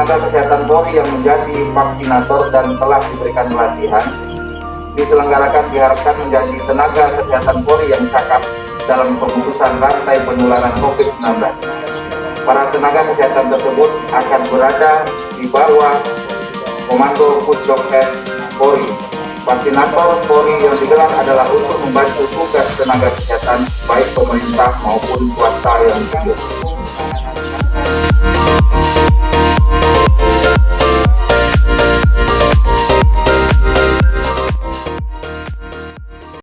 tenaga kesehatan Polri yang menjadi vaksinator dan telah diberikan pelatihan diselenggarakan diharapkan menjadi tenaga kesehatan Polri yang cakap dalam pemutusan rantai penularan COVID-19. Para tenaga kesehatan tersebut akan berada di bawah Komando Pusdokes Polri. Vaksinator Polri yang digelar adalah untuk membantu tugas tenaga kesehatan baik pemerintah maupun swasta yang ditunjuk.